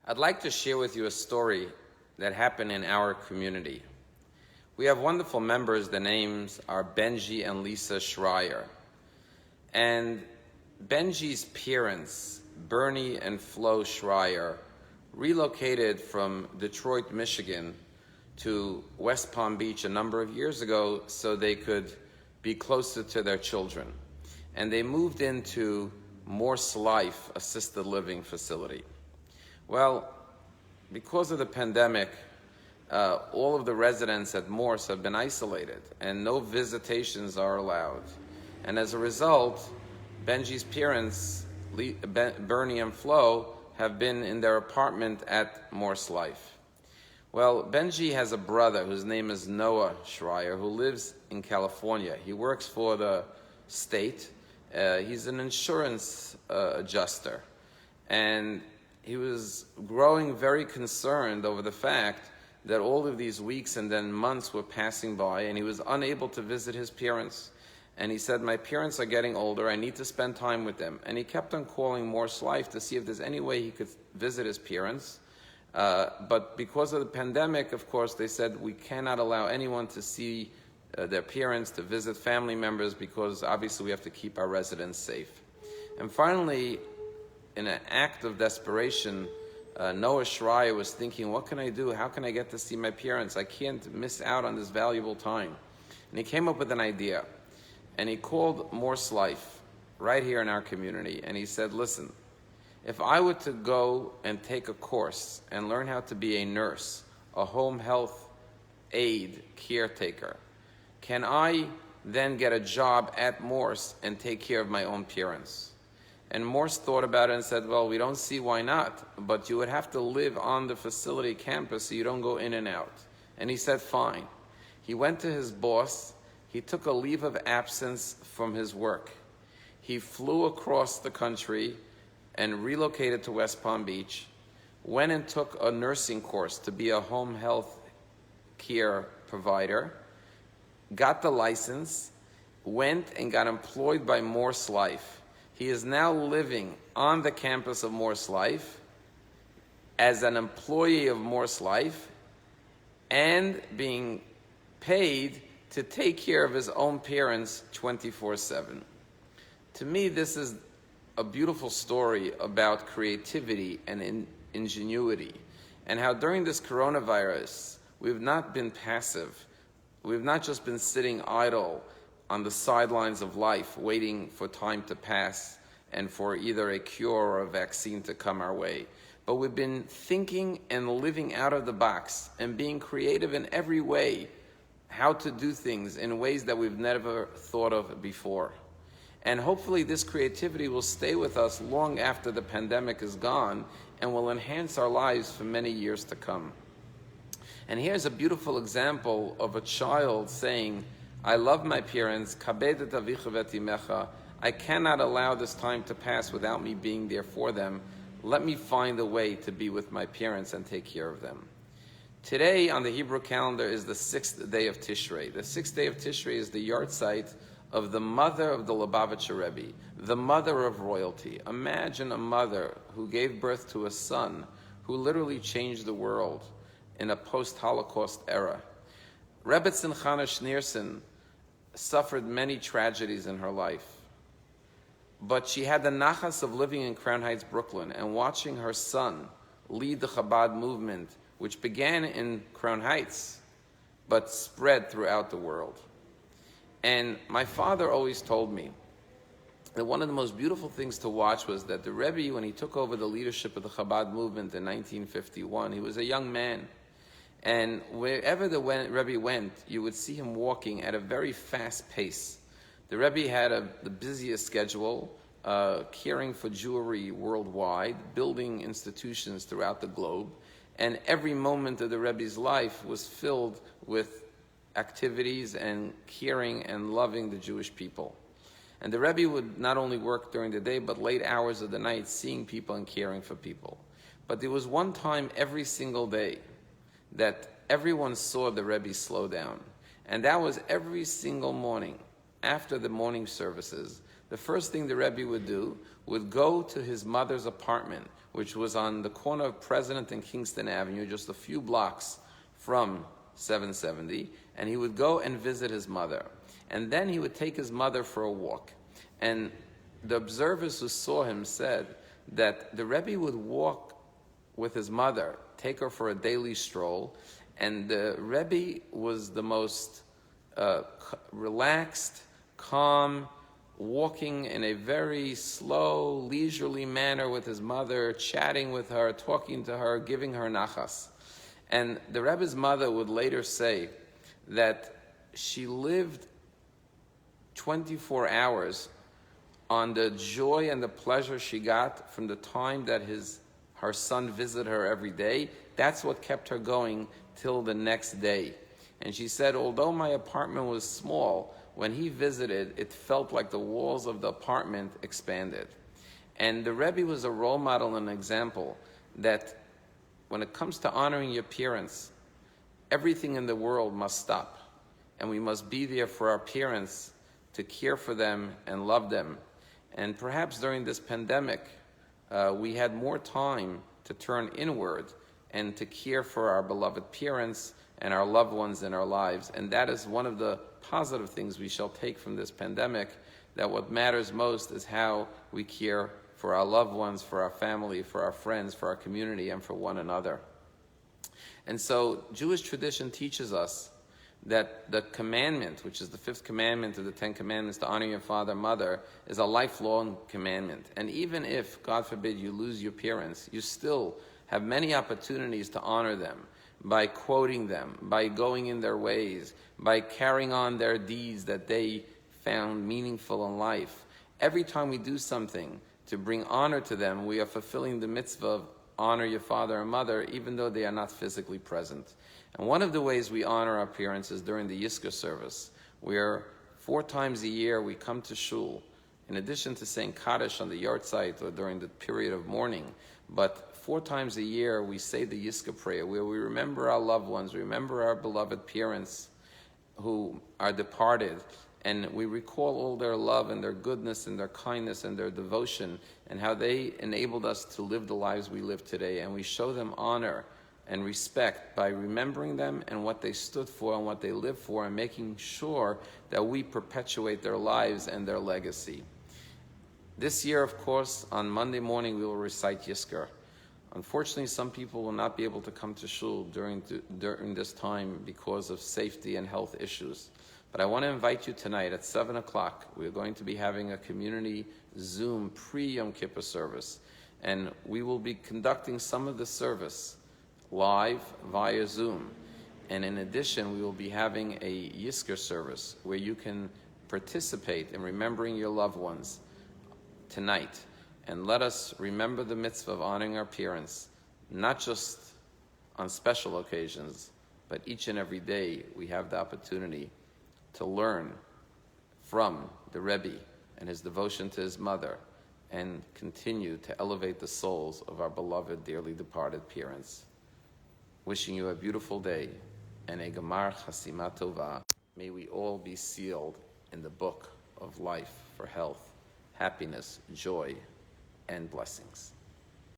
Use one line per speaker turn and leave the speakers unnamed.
I'd like to share with you a story that happened in our community. We have wonderful members. The names are Benji and Lisa Schreier. And Benji's parents, Bernie and Flo Schreier, relocated from Detroit, Michigan to West Palm Beach a number of years ago so they could be closer to their children. And they moved into MorseLife assisted living facility. Well, because of the pandemic, all of the residents at Morse have been isolated and no visitations are allowed. And as a result, Benji's parents, Bernie and Flo, have been in their apartment at MorseLife. Well, Benji has a brother whose name is Noah Schreier, who lives in California. He works for the state. He's an insurance adjuster. And he was growing very concerned over the fact that all of these weeks and then months were passing by and he was unable to visit his parents. And he said, my parents are getting older, I need to spend time with them. And he kept on calling MorseLife to see if there's any way he could visit his parents. But because of the pandemic, of course, they said we cannot allow anyone to see their parents, to visit family members, because obviously we have to keep our residents safe. And finally, in an act of desperation, Noah Schreier was thinking, what can I do? How can I get to see my parents? I can't miss out on this valuable time. And he came up with an idea. And he called MorseLife right here in our community. And he said, listen, if I were to go and take a course and learn how to be a nurse, a home health aide caretaker, can I then get a job at Morse and take care of my own parents? And Morse thought about it and said, well, we don't see why not, but you would have to live on the facility campus so you don't go in and out. And he said, fine. He went to his boss. He took a leave of absence from his work. He flew across the country and relocated to West Palm Beach, went and took a nursing course to be a home health care provider, got the license, went and got employed by MorseLife. He is now living on the campus of MorseLife as an employee of MorseLife and being paid to take care of his own parents 24/7. To me, this is a beautiful story about creativity and ingenuity, and how during this coronavirus, we've not been passive. We've not just been sitting idle on the sidelines of life, waiting for time to pass and for either a cure or a vaccine to come our way. But we've been thinking and living out of the box and being creative in every way, how to do things in ways that we've never thought of before. And hopefully this creativity will stay with us long after the pandemic is gone and will enhance our lives for many years to come. And here's a beautiful example of a child saying, I love my parents, kabed et avicha v'et imecha. I cannot allow this time to pass without me being there for them. Let me find a way to be with my parents and take care of them. Today on the Hebrew calendar is the 6th day of Tishrei. The 6th day of Tishrei is the yahrzeit of the mother of the Lubavitcher Rebbe, the mother of royalty. Imagine a mother who gave birth to a son who literally changed the world in a post-Holocaust era. Rebbe Scheiner suffered many tragedies in her life, but she had the nachas of living in Crown Heights, Brooklyn, and watching her son lead the Chabad movement, which began in Crown Heights, but spread throughout the world. And my father always told me that one of the most beautiful things to watch was that the Rebbe, when he took over the leadership of the Chabad movement in 1951, he was a young man. And wherever the Rebbe went, you would see him walking at a very fast pace. The Rebbe had the busiest schedule, caring for Jewry worldwide, building institutions throughout the globe, and every moment of the Rebbe's life was filled with activities and caring and loving the Jewish people. And the Rebbe would not only work during the day, but late hours of the night, seeing people and caring for people. But there was one time every single day that everyone saw the Rebbe slow down. And that was every single morning after the morning services. The first thing the Rebbe would do would go to his mother's apartment, which was on the corner of President and Kingston Avenue, just a few blocks from 770, and he would go and visit his mother. And then he would take his mother for a walk. And the observers who saw him said that the Rebbe would walk with his mother, take her for a daily stroll, and the Rebbe was the most relaxed, calm, walking in a very slow, leisurely manner with his mother, chatting with her, talking to her, giving her nachas. And the Rebbe's mother would later say that she lived 24 hours on the joy and the pleasure she got from the time that her son visited her every day. That's what kept her going till the next day. And she said, although my apartment was small, when he visited, it felt like the walls of the apartment expanded. And the Rebbe was a role model and an example that when it comes to honoring your parents, everything in the world must stop. And we must be there for our parents to care for them and love them. And perhaps during this pandemic, we had more time to turn inward and to care for our beloved parents and our loved ones in our lives. And that is one of the positive things we shall take from this pandemic, that what matters most is how we care for our loved ones, for our family, for our friends, for our community, and for one another. And so Jewish tradition teaches us that the commandment, which is the fifth commandment of the 10 commandments, to honor your father and mother, is a lifelong commandment. And even if, God forbid, you lose your parents, you still have many opportunities to honor them by quoting them, by going in their ways, by carrying on their deeds that they found meaningful in life. Every time we do something to bring honor to them, we are fulfilling the mitzvah of honor your father and mother, even though they are not physically present. And one of the ways we honor our parents is during the Yizkor service, where 4 times a year we come to shul, in addition to saying Kaddish on the yahrzeit or during the period of mourning. But 4 times a year we say the Yizkor prayer, where we remember our loved ones, remember our beloved parents who are departed, and we recall all their love and their goodness and their kindness and their devotion and how they enabled us to live the lives we live today. And we show them honor and respect by remembering them and what they stood for and what they lived for, and making sure that we perpetuate their lives and their legacy. This year, of course, on Monday morning we will recite Yizkor. Unfortunately, some people will not be able to come to shul during this time because of safety and health issues. But I want to invite you tonight at 7 o'clock. We're going to be having a community Zoom pre-Yom Kippur service. And we will be conducting some of the service live via Zoom. And in addition, we will be having a Yizkor service where you can participate in remembering your loved ones tonight. And let us remember the mitzvah of honoring our parents, not just on special occasions, but each and every day we have the opportunity to learn from the Rebbe and his devotion to his mother, and continue to elevate the souls of our beloved, dearly departed parents. Wishing you a beautiful day and a Gemar Chasima Tova. May we all be sealed in the book of life for health, happiness, joy, and blessings.